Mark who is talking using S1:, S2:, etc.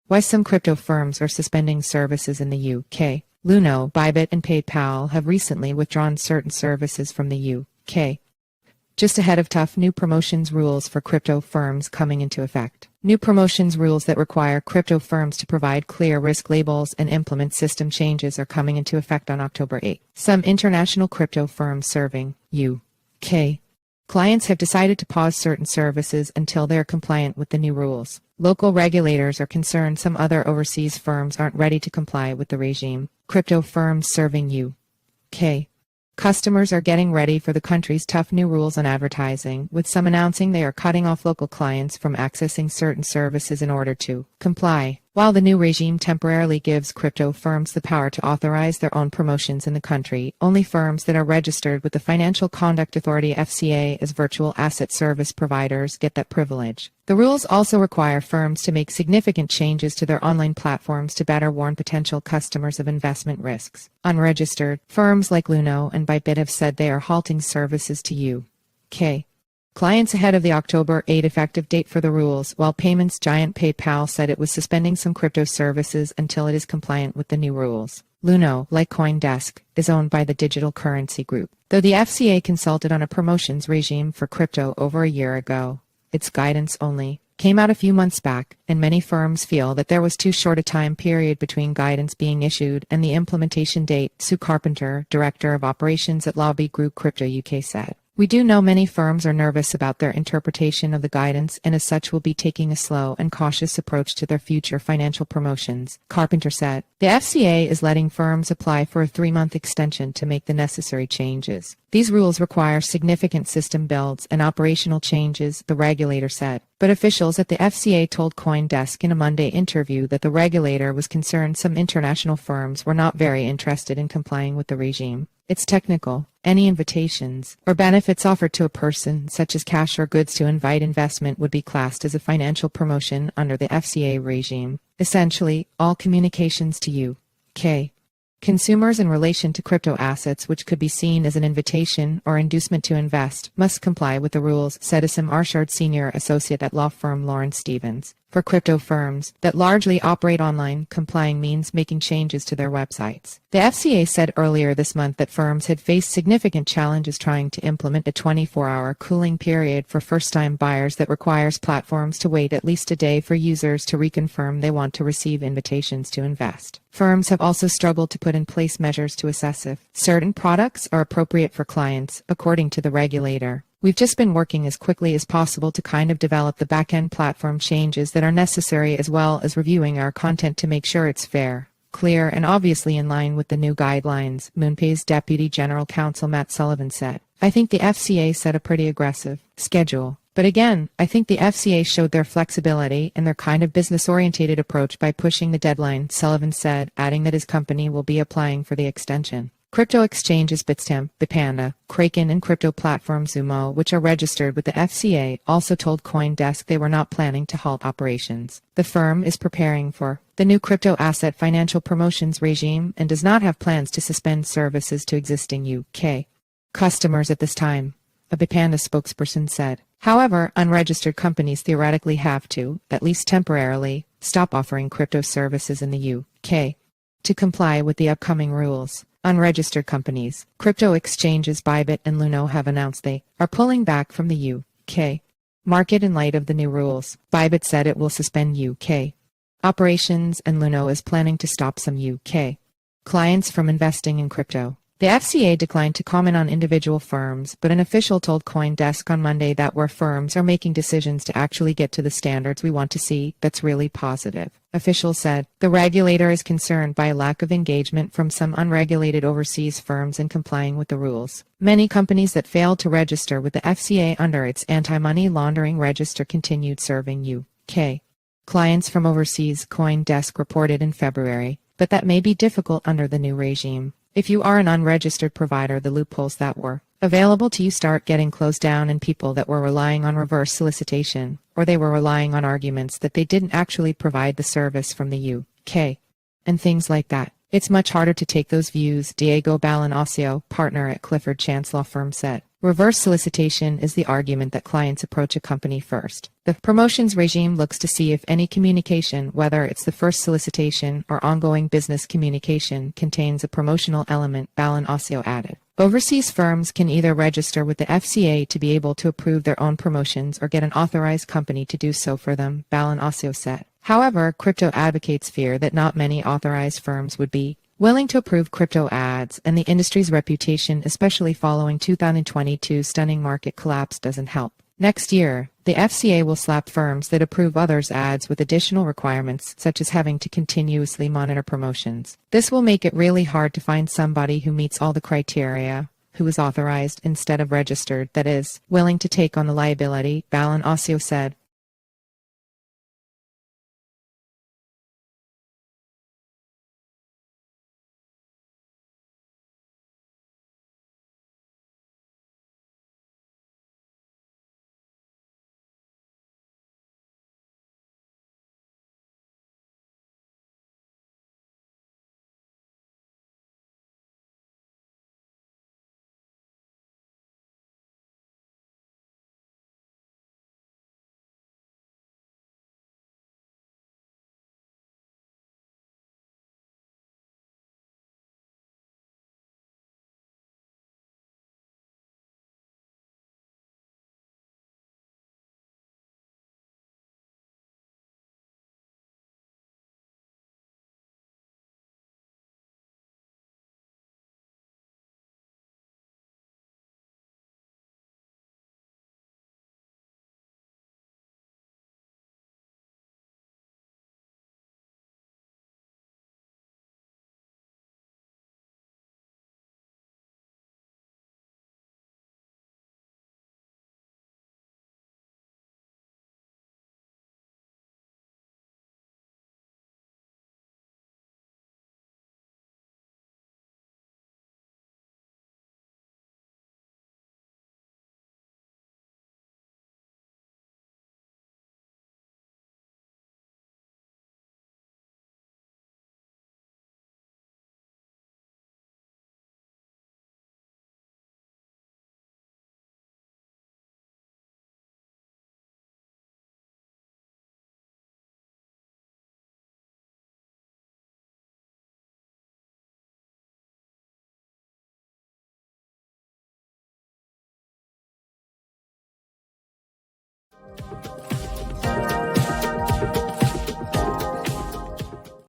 S1: Why some crypto firms are suspending services in the UK. Luno, Bybit and PayPal have recently withdrawn certain services from the UK, just ahead of tough new promotions rules for crypto firms coming into effect. New promotions rules that require crypto firms to provide clear risk labels and implement system changes are coming into effect on October 8. Some international crypto firms serving UK clients have decided to pause certain services until they are compliant with the new rules. Local regulators are concerned some other overseas firms aren't ready to comply with the regime. Crypto firms serving UK customers are getting ready for the country's tough new rules on advertising, with some announcing they are cutting off local clients from accessing certain services in order to comply. While the new regime temporarily gives crypto firms the power to authorize their own promotions in the country, only firms that are registered with the Financial Conduct Authority (FCA) as virtual asset service providers get that privilege. The rules also require firms to make significant changes to their online platforms to better warn potential customers of investment risks. Unregistered firms like Luno and Bybit have said they are halting services to UK clients ahead of the October 8 effective date for the rules, while payments giant PayPal said it was suspending some crypto services until it is compliant with the new rules. Luno, like CoinDesk, is owned by the Digital Currency Group. Though the FCA consulted on a promotions regime for crypto over a year ago, its guidance only came out a few months back, and many firms feel that there was too short a time period between guidance being issued and the implementation date. Sue Carpenter, Director of Operations at Lobby Group Crypto UK said, "We do know many firms are nervous about their interpretation of the guidance and as such will be taking a slow and cautious approach to their future financial promotions." Carpenter said, "The FCA is letting firms apply for a 3-month extension to make the necessary changes. These rules require significant system builds and operational changes," the regulator said. But officials at the FCA told CoinDesk in a Monday interview that the regulator was concerned some international firms were not very interested in complying with the regime. It's technical. Any invitations or benefits offered to a person, such as cash or goods to invite investment, would be classed as a financial promotion under the FCA regime. Essentially, all communications to UK consumers in relation to crypto assets which could be seen as an invitation or inducement to invest must comply with the rules, said Asim Arshad, senior associate at law firm Lawrence Stevens. For crypto firms that largely operate online, complying means making changes to their websites. The FCA said earlier this month that firms had faced significant challenges trying to implement a 24-hour cooling period for first-time buyers that requires platforms to wait at least a day for users to reconfirm they want to receive invitations to invest. Firms have also struggled to put in place measures to assess if certain products are appropriate for clients, according to the regulator. "We've just been working as quickly as possible to kind of develop the back-end platform changes that are necessary, as well as reviewing our content to make sure it's fair, clear and obviously in line with the new guidelines," MoonPay's Deputy General Counsel Matt Sullivan said. "I think the FCA set a pretty aggressive schedule. But again, I think the FCA showed their flexibility and their kind of business-oriented approach by pushing the deadline," Sullivan said, adding that his company will be applying for the extension. Crypto exchanges Bitstamp, Bitpanda, Kraken and crypto platform Xumo, which are registered with the FCA, also told CoinDesk they were not planning to halt operations. The firm is preparing for the new crypto asset financial promotions regime and does not have plans to suspend services to existing UK customers at this time, a Bitpanda spokesperson said. However, unregistered companies theoretically have to, at least temporarily, stop offering crypto services in the UK to comply with the upcoming rules. Unregistered companies, crypto exchanges Bybit and Luno, have announced they are pulling back from the UK market in light of the new rules. Bybit said it will suspend UK operations and Luno is planning to stop some UK clients from investing in crypto. The FCA declined to comment on individual firms, but an official told CoinDesk on Monday that where firms are making decisions to actually get to the standards we want to see, that's really positive. Officials said the regulator is concerned by a lack of engagement from some unregulated overseas firms in complying with the rules. Many companies that failed to register with the FCA under its anti-money laundering register continued serving UK clients from overseas, CoinDesk reported in February, but that may be difficult under the new regime. If you are an unregistered provider, the loopholes that were available to you start getting closed down, and people that were relying on reverse solicitation, or they were relying on arguments that they didn't actually provide the service from the UK, and things like that. It's much harder to take those views, Diego Balanasio, partner at Clifford Chance law firm, said. Reverse solicitation is the argument that clients approach a company first. The promotions regime looks to see if any communication, whether it's the first solicitation or ongoing business communication, contains a promotional element, Balin Osseo added. Overseas firms can either register with the FCA to be able to approve their own promotions or get an authorized company to do so for them, Balin Osseo said. However, crypto advocates fear that not many authorized firms would be willing to approve crypto ads, and the industry's reputation, especially following 2022's stunning market collapse, doesn't help. Next year, the FCA will slap firms that approve others' ads with additional requirements, such as having to continuously monitor promotions. This will make it really hard to find somebody who meets all the criteria, who is authorized instead of registered, that is, willing to take on the liability, Balin Osseo said.